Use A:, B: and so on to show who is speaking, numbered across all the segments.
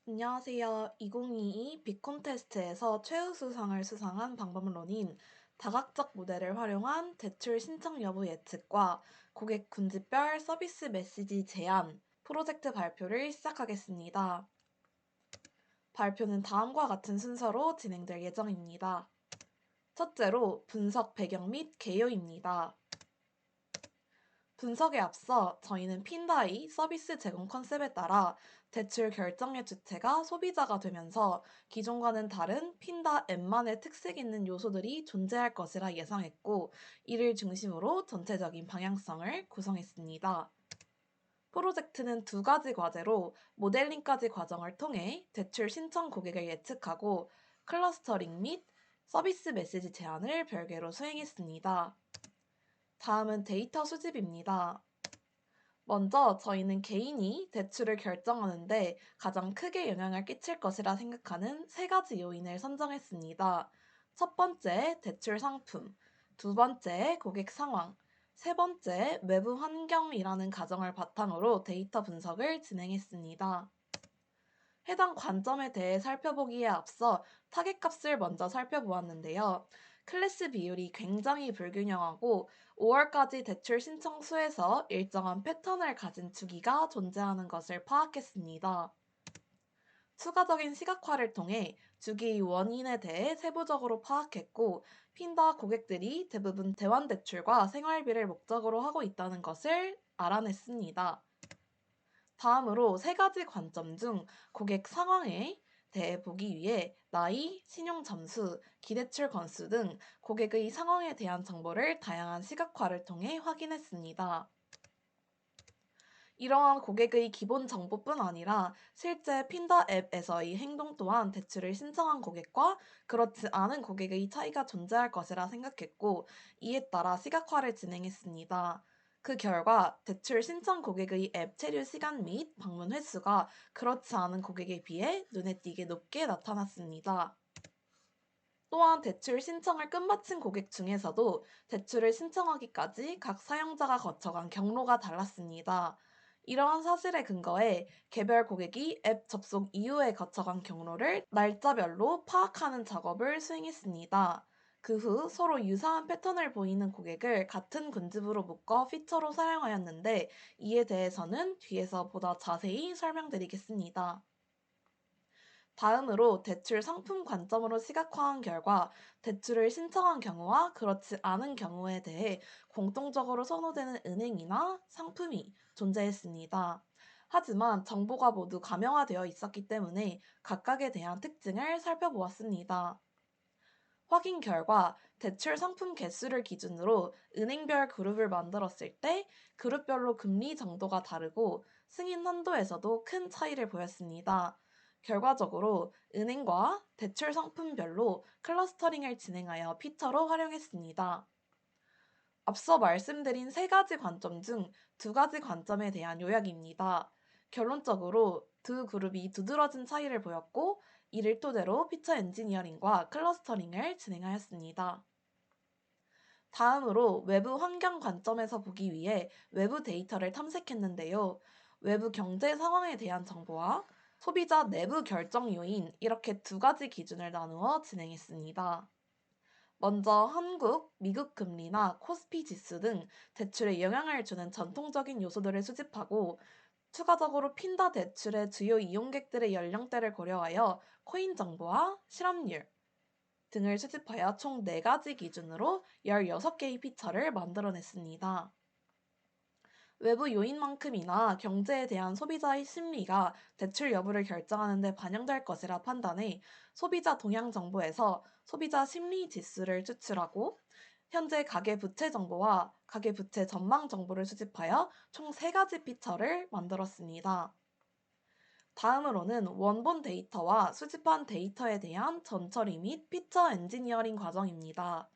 A: 안녕하세요. 2022 빅콘테스트에서 최우수상을 수상한 방법론인 다각적 모델을 활용한 대출 신청 여부 예측과 고객 군집별 서비스 메시지 제안 프로젝트 발표를 시작하겠습니다. 발표는 다음과 같은 순서로 진행될 예정입니다. 첫째로 분석 배경 및 개요입니다. 분석에 앞서 저희는 핀다의 서비스 제공 컨셉에 따라 대출 결정의 주체가 소비자가 되면서 기존과는 다른 핀다 앱만의 특색 있는 요소들이 존재할 것이라 예상했고, 이를 중심으로 전체적인 방향성을 구성했습니다. 프로젝트는 두 가지 과제로 모델링까지 과정을 통해 대출 신청 고객을 예측하고 클러스터링 및 서비스 메시지 제안을 별개로 수행했습니다. 다음은 데이터 수집입니다. 먼저 저희는 개인이 대출을 결정하는데 가장 크게 영향을 끼칠 것이라 생각하는 세 가지 요인을 선정했습니다. 첫 번째, 대출 상품. 두 번째, 고객 상황. 세 번째, 외부 환경이라는 가정을 바탕으로 데이터 분석을 진행했습니다. 해당 관점에 대해 살펴보기에 앞서 타겟값을 먼저 살펴보았는데요. 클래스 비율이 굉장히 불균형하고 5월까지 대출 신청 수에서 일정한 패턴을 가진 주기가 존재하는 것을 파악했습니다. 추가적인 시각화를 통해 주기의 원인에 대해 세부적으로 파악했고, 핀다 고객들이 대부분 대환대출과 생활비를 목적으로 하고 있다는 것을 알아냈습니다. 다음으로 세 가지 관점 중 고객 상황에 대해 보기 위해 나이, 신용 점수, 기대출 건수 등 고객의 상황에 대한 정보를 다양한 시각화를 통해 확인했습니다. 이러한 고객의 기본 정보뿐 아니라 실제 핀다 앱에서의 행동 또한 대출을 신청한 고객과 그렇지 않은 고객의 차이가 존재할 것이라 생각했고, 이에 따라 시각화를 진행했습니다. 그 결과 대출 신청 고객의 앱 체류 시간 및 방문 횟수가 그렇지 않은 고객에 비해 눈에 띄게 높게 나타났습니다. 또한 대출 신청을 끝마친 고객 중에서도 대출을 신청하기까지 각 사용자가 거쳐간 경로가 달랐습니다. 이러한 사실에 근거해 개별 고객이 앱 접속 이후에 거쳐간 경로를 날짜별로 파악하는 작업을 수행했습니다. 그 후 서로 유사한 패턴을 보이는 고객을 같은 군집으로 묶어 피처로 사용하였는데, 이에 대해서는 뒤에서 보다 자세히 설명드리겠습니다. 다음으로 대출 상품 관점으로 시각화한 결과 대출을 신청한 경우와 그렇지 않은 경우에 대해 공통적으로 선호되는 은행이나 상품이 존재했습니다. 하지만 정보가 모두 가명화되어 있었기 때문에 각각에 대한 특징을 살펴보았습니다. 확인 결과 대출 상품 개수를 기준으로 은행별 그룹을 만들었을 때 그룹별로 금리 정도가 다르고 승인 한도에서도 큰 차이를 보였습니다. 결과적으로 은행과 대출 상품별로 클러스터링을 진행하여 피처로 활용했습니다. 앞서 말씀드린 세 가지 관점 중 두 가지 관점에 대한 요약입니다. 결론적으로 두 그룹이 두드러진 차이를 보였고, 이를 토대로 피처 엔지니어링과 클러스터링을 진행하였습니다. 다음으로 외부 환경 관점에서 보기 위해 외부 데이터를 탐색했는데요. 외부 경제 상황에 대한 정보와 소비자 내부 결정 요인, 이렇게 두 가지 기준을 나누어 진행했습니다. 먼저 한국, 미국 금리나 코스피 지수 등 대출에 영향을 주는 전통적인 요소들을 수집하고, 추가적으로 핀다 대출의 주요 이용객들의 연령대를 고려하여 코인 정보와 실업률 등을 수집하여 총 4가지 기준으로 16개의 피처를 만들어냈습니다. 외부 요인만큼이나 경제에 대한 소비자의 심리가 대출 여부를 결정하는 데 반영될 것이라 판단해 소비자 동향 정보에서 소비자 심리 지수를 추출하고 현재 가계부채 정보와 가계부채 전망 정보를 수집하여 총 3가지 피처를 만들었습니다. 다음으로는 원본 데이터와 수집한 데이터에 대한 전처리 및 피처 엔지니어링 과정입니다.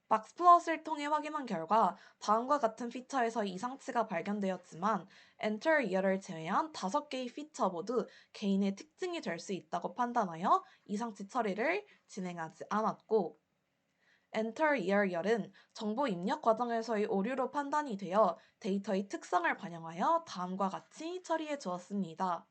A: 막스플롯을 통해 확인한 결과 다음과 같은 피처에서 이상치가 발견되었지만 Enter Year를 제외한 5개의 피처 모두 개인의 특징이 될 수 있다고 판단하여 이상치 처리를 진행하지 않았고, Enter Year은 정보 입력 과정에서의 오류로 판단이 되어 데이터의 특성을 반영하여 다음과 같이 처리해 주었습니다.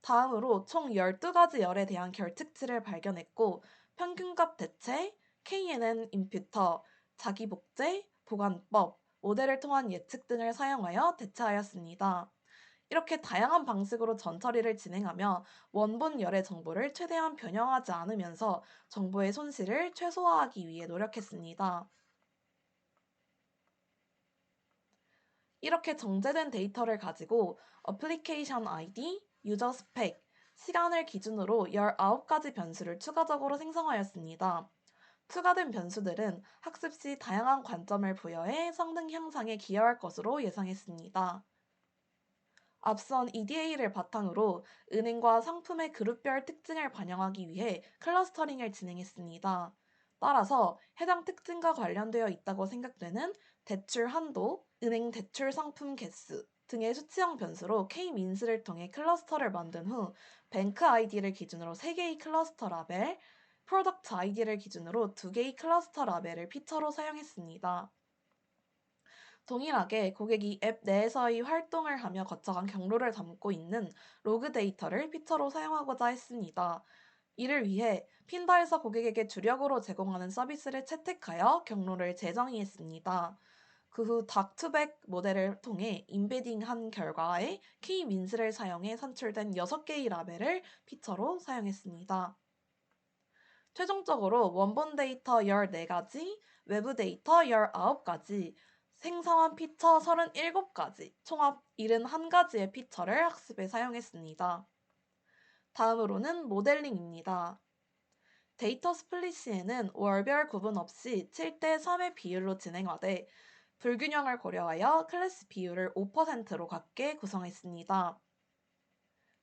A: 다음으로 총 12가지 열에 대한 결특치를 발견했고 평균값 대체, KNN 임퓨터, 자기복제, 보관법, 모델을 통한 예측 등을 사용하여 대체하였습니다. 이렇게 다양한 방식으로 전처리를 진행하며 원본 열의 정보를 최대한 변형하지 않으면서 정보의 손실을 최소화하기 위해 노력했습니다. 이렇게 정제된 데이터를 가지고 어플리케이션 아이디, 유저 스펙, 시간을 기준으로 19가지 변수를 추가적으로 생성하였습니다. 추가된 변수들은 학습 시 다양한 관점을 부여해 성능 향상에 기여할 것으로 예상했습니다. 앞선 EDA를 바탕으로 은행과 상품의 그룹별 특징을 반영하기 위해 클러스터링을 진행했습니다. 따라서 해당 특징과 관련되어 있다고 생각되는 대출 한도, 은행 대출 상품 개수 등의 수치형 변수로 K-민스를 통해 클러스터를 만든 후 뱅크 아이디를 기준으로 3개의 클러스터 라벨, 프로덕트 아이디를 기준으로 2개의 클러스터 라벨을 피처로 사용했습니다. 동일하게 고객이 앱 내에서의 활동을 하며 거쳐간 경로를 담고 있는 로그 데이터를 피처로 사용하고자 했습니다. 이를 위해 핀다에서 고객에게 주력으로 제공하는 서비스를 채택하여 경로를 재정의했습니다. 그 후 닥투백 모델을 통해 임베딩한 결과에 K-민스를 사용해 산출된 6개의 라벨을 피처로 사용했습니다. 최종적으로 원본 데이터 14가지, 외부 데이터 19가지, 생성한 피처 37가지, 총합 71가지의 피처를 학습에 사용했습니다. 다음으로는 모델링입니다. 데이터 스플릿 시에는 월별 구분 없이 7대3의 비율로 진행하되 불균형을 고려하여 클래스 비율을 5%로 같게 구성했습니다.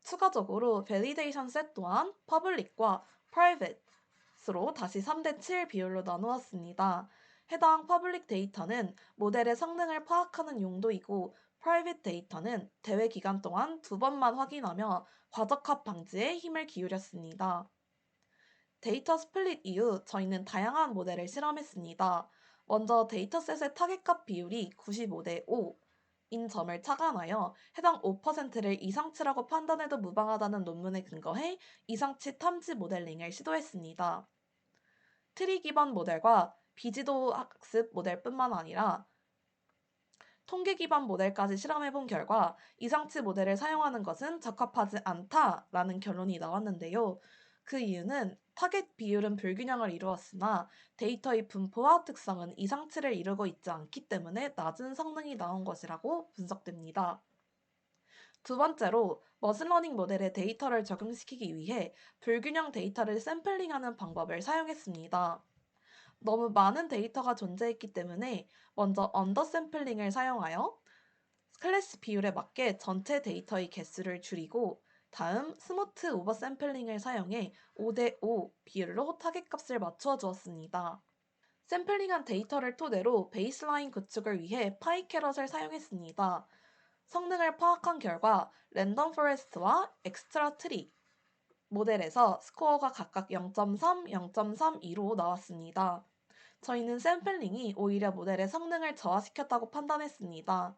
A: 추가적으로 밸리데이션 셋 또한 퍼블릭과 프라이빗으로 다시 3대7 비율로 나누었습니다. 해당 퍼블릭 데이터는 모델의 성능을 파악하는 용도이고 프라이빗 데이터는 대회 기간 동안 2번만 확인하며 과적합 방지에 힘을 기울였습니다. 데이터 스플릿 이후 저희는 다양한 모델을 실험했습니다. 먼저 데이터셋의 타겟값 비율이 95대 5인 점을 착안하여 해당 5%를 이상치라고 판단해도 무방하다는 논문에 근거해 이상치 탐지 모델링을 시도했습니다. 트리 기반 모델과 비지도 학습 모델뿐만 아니라 통계 기반 모델까지 실험해본 결과 이상치 모델을 사용하는 것은 적합하지 않다라는 결론이 나왔는데요. 그 이유는 타겟 비율은 불균형을 이루었으나 데이터의 분포와 특성은 이상치를 이루고 있지 않기 때문에 낮은 성능이 나온 것이라고 분석됩니다. 두 번째로 머신러닝 모델에 데이터를 적용시키기 위해 불균형 데이터를 샘플링하는 방법을 사용했습니다. 너무 많은 데이터가 존재했기 때문에 먼저 언더샘플링을 사용하여 클래스 비율에 맞게 전체 데이터의 개수를 줄이고 다음 스무트 오버샘플링을 사용해 5대5 비율로 타겟값을 맞추어 주었습니다. 샘플링한 데이터를 토대로 베이스라인 구축을 위해 파이캐럿을 사용했습니다. 성능을 파악한 결과 랜덤 포레스트와 엑스트라 트리 모델에서 스코어가 각각 0.3, 0.32로 나왔습니다. 저희는 샘플링이 오히려 모델의 성능을 저하시켰다고 판단했습니다.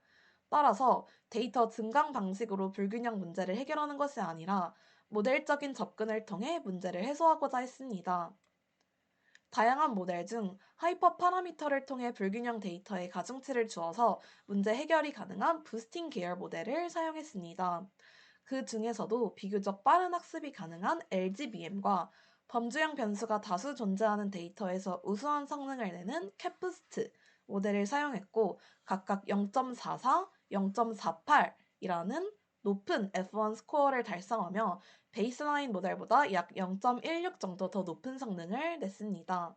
A: 따라서 데이터 증강 방식으로 불균형 문제를 해결하는 것이 아니라 모델적인 접근을 통해 문제를 해소하고자 했습니다. 다양한 모델 중 하이퍼 파라미터를 통해 불균형 데이터에 가중치를 주어서 문제 해결이 가능한 부스팅 계열 모델을 사용했습니다. 그 중에서도 비교적 빠른 학습이 가능한 LGBM과 범주형 변수가 다수 존재하는 데이터에서 우수한 성능을 내는 캣부스트 모델을 사용했고 각각 0.44, 0.48이라는 높은 F1 스코어를 달성하며 베이스라인 모델보다 약 0.16 정도 더 높은 성능을 냈습니다.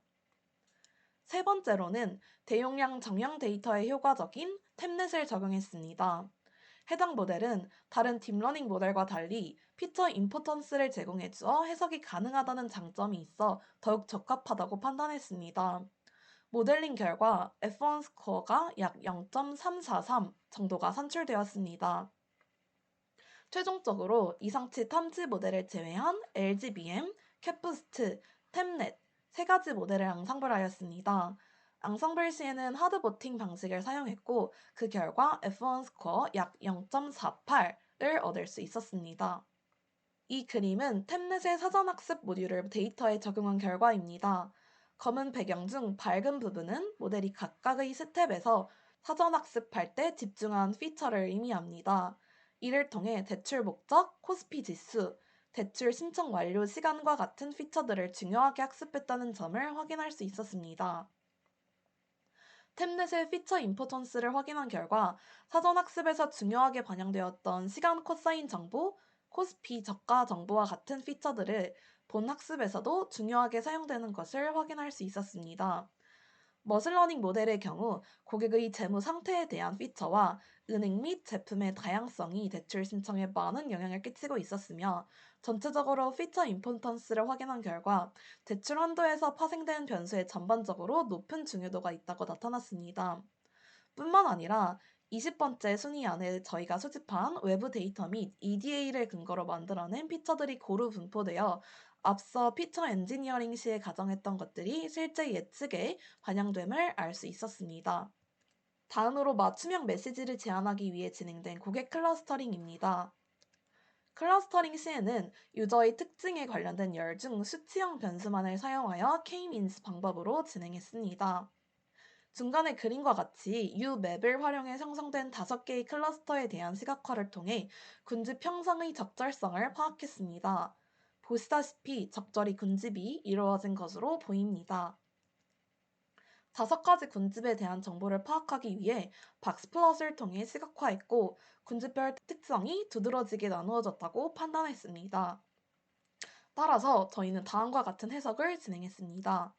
A: 세 번째로는 대용량 정형 데이터에 효과적인 템넷을 적용했습니다. 해당 모델은 다른 딥러닝 모델과 달리 피처 임포턴스를 제공해 주어 해석이 가능하다는 장점이 있어 더욱 적합하다고 판단했습니다. 모델링 결과 F1 스코어가 약 0.343 정도가 산출되었습니다. 최종적으로 이상치 탐지 모델을 제외한 LGBM, 캣부스트, 템넷 세 가지 모델을 앙상블하였습니다. 앙상블 시에는 하드보팅 방식을 사용했고 그 결과 F1 스코어 약 0.48을 얻을 수 있었습니다. 이 그림은 템넷의 사전학습 모듈을 데이터에 적용한 결과입니다. 검은 배경 중 밝은 부분은 모델이 각각의 스텝에서 사전학습할 때 집중한 피처를 의미합니다. 이를 통해 대출 목적, 코스피 지수, 대출 신청 완료 시간과 같은 피처들을 중요하게 학습했다는 점을 확인할 수 있었습니다. 템넷의 피처 임포턴스를 확인한 결과 사전학습에서 중요하게 반영되었던 시간 코사인 정보, 코스피 저가 정보와 같은 피처들을 본 학습에서도 중요하게 사용되는 것을 확인할 수 있었습니다. 머신러닝 모델의 경우 고객의 재무 상태에 대한 피처와 은행 및 제품의 다양성이 대출 신청에 많은 영향을 끼치고 있었으며 전체적으로 피처 임포턴스를 확인한 결과 대출 한도에서 파생된 변수에 전반적으로 높은 중요도가 있다고 나타났습니다. 뿐만 아니라 20번째 순위 안에 저희가 수집한 외부 데이터 및 EDA를 근거로 만들어낸 피처들이 고루 분포되어 앞서 피처 엔지니어링 시에 가정했던 것들이 실제 예측에 반영됨을 알 수 있었습니다. 다음으로 맞춤형 메시지를 제안하기 위해 진행된 고객 클러스터링입니다. 클러스터링 시에는 유저의 특징에 관련된 열 중 수치형 변수만을 사용하여 K-means 방법으로 진행했습니다. 중간의 그림과 같이 U맵을 활용해 생성된 5개의 클러스터에 대한 시각화를 통해 군집 형성의 적절성을 파악했습니다. 보시다시피 적절히 군집이 이루어진 것으로 보입니다. 5가지 군집에 대한 정보를 파악하기 위해 박스플롯을 통해 시각화했고 군집별 특성이 두드러지게 나누어졌다고 판단했습니다. 따라서 저희는 다음과 같은 해석을 진행했습니다.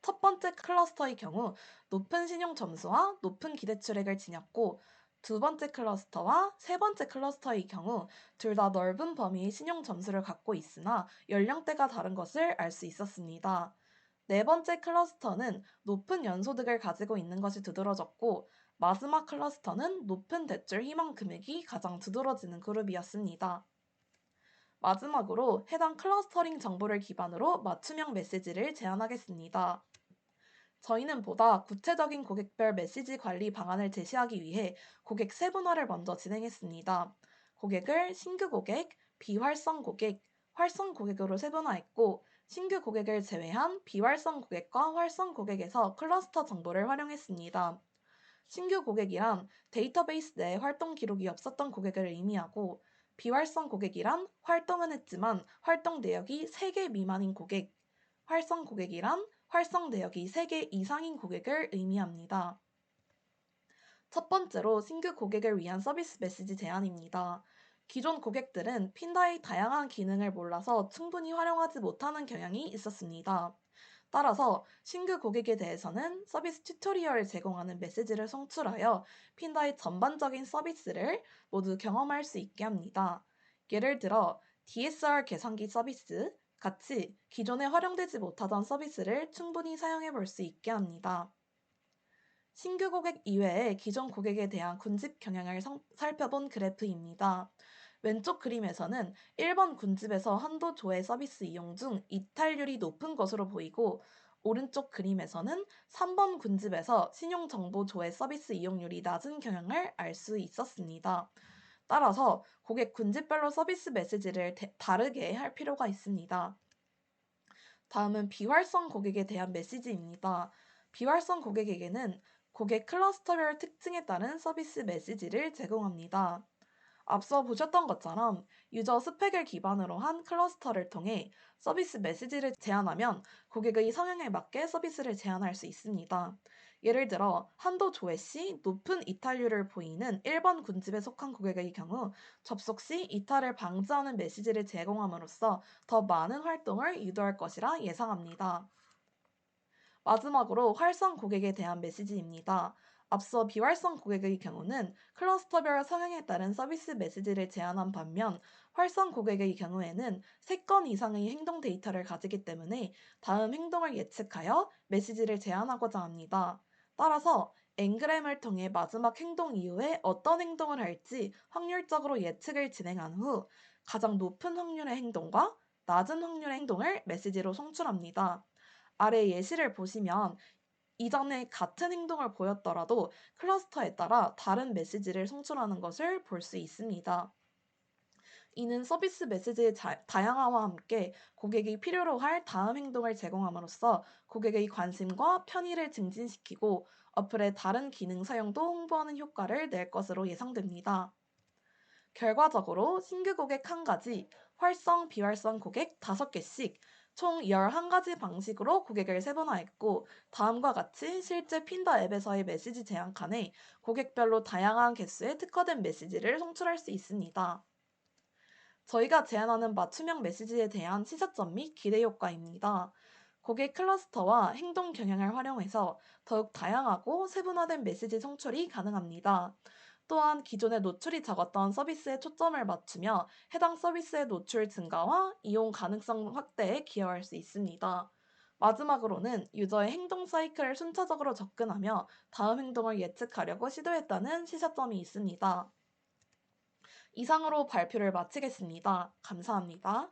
A: 첫 번째 클러스터의 경우 높은 신용 점수와 높은 기대출액을 지녔고 두 번째 클러스터와 세 번째 클러스터의 경우 둘 다 넓은 범위의 신용 점수를 갖고 있으나 연령대가 다른 것을 알 수 있었습니다. 네 번째 클러스터는 높은 연소득을 가지고 있는 것이 두드러졌고 마지막 클러스터는 높은 대출 희망 금액이 가장 두드러지는 그룹이었습니다. 마지막으로 해당 클러스터링 정보를 기반으로 맞춤형 메시지를 제안하겠습니다. 저희는 보다 구체적인 고객별 메시지 관리 방안을 제시하기 위해 고객 세분화를 먼저 진행했습니다. 고객을 신규 고객, 비활성 고객, 활성 고객으로 세분화했고 신규 고객을 제외한 비활성 고객과 활성 고객에서 클러스터 정보를 활용했습니다. 신규 고객이란 데이터베이스 내에 활동 기록이 없었던 고객을 의미하고 비활성 고객이란 활동은 했지만 활동 내역이 3개 미만인 고객, 활성 고객이란 활성 내역이 3개 이상인 고객을 의미합니다. 첫 번째로 신규 고객을 위한 서비스 메시지 제안입니다. 기존 고객들은 핀다의 다양한 기능을 몰라서 충분히 활용하지 못하는 경향이 있었습니다. 따라서 신규 고객에 대해서는 서비스 튜토리얼을 제공하는 메시지를 송출하여 핀다의 전반적인 서비스를 모두 경험할 수 있게 합니다. 예를 들어 DSR 계산기 서비스 같이 기존에 활용되지 못하던 서비스를 충분히 사용해 볼 수 있게 합니다. 신규 고객 이외에 기존 고객에 대한 군집 경향을 살펴본 그래프입니다. 왼쪽 그림에서는 1번 군집에서 한도 조회 서비스 이용 중 이탈률이 높은 것으로 보이고 오른쪽 그림에서는 3번 군집에서 신용정보 조회 서비스 이용률이 낮은 경향을 알 수 있었습니다. 따라서 고객 군집별로 서비스 메시지를 다르게 할 필요가 있습니다. 다음은 비활성 고객에 대한 메시지입니다. 비활성 고객에게는 고객 클러스터별 특징에 따른 서비스 메시지를 제공합니다. 앞서 보셨던 것처럼 유저 스펙을 기반으로 한 클러스터를 통해 서비스 메시지를 제안하면 고객의 성향에 맞게 서비스를 제안할 수 있습니다. 예를 들어 한도 조회 시 높은 이탈률을 보이는 1번 군집에 속한 고객의 경우 접속 시 이탈을 방지하는 메시지를 제공함으로써 더 많은 활동을 유도할 것이라 예상합니다. 마지막으로 활성 고객에 대한 메시지입니다. 앞서 비활성 고객의 경우는 클러스터별 성향에 따른 서비스 메시지를 제안한 반면 활성 고객의 경우에는 3건 이상의 행동 데이터를 가지기 때문에 다음 행동을 예측하여 메시지를 제안하고자 합니다. 따라서 엔그램을 통해 마지막 행동 이후에 어떤 행동을 할지 확률적으로 예측을 진행한 후 가장 높은 확률의 행동과 낮은 확률의 행동을 메시지로 송출합니다. 아래 예시를 보시면 이전에 같은 행동을 보였더라도 클러스터에 따라 다른 메시지를 송출하는 것을 볼 수 있습니다. 이는 서비스 메시지의 다양화와 함께 고객이 필요로 할 다음 행동을 제공함으로써 고객의 관심과 편의를 증진시키고 어플의 다른 기능 사용도 홍보하는 효과를 낼 것으로 예상됩니다. 결과적으로 신규 고객 1가지, 활성, 비활성 고객 5개씩 총 11가지 방식으로 고객을 세분화했고 다음과 같이 실제 핀다 앱에서의 메시지 제한 칸에 고객별로 다양한 개수의 특화된 메시지를 송출할 수 있습니다. 저희가 제안하는 맞춤형 메시지에 대한 시사점 및 기대 효과입니다. 고객 클러스터와 행동 경향을 활용해서 더욱 다양하고 세분화된 메시지 송출이 가능합니다. 또한 기존에 노출이 적었던 서비스에 초점을 맞추며 해당 서비스의 노출 증가와 이용 가능성 확대에 기여할 수 있습니다. 마지막으로는 유저의 행동 사이클을 순차적으로 접근하며 다음 행동을 예측하려고 시도했다는 시사점이 있습니다. 이상으로 발표를 마치겠습니다. 감사합니다.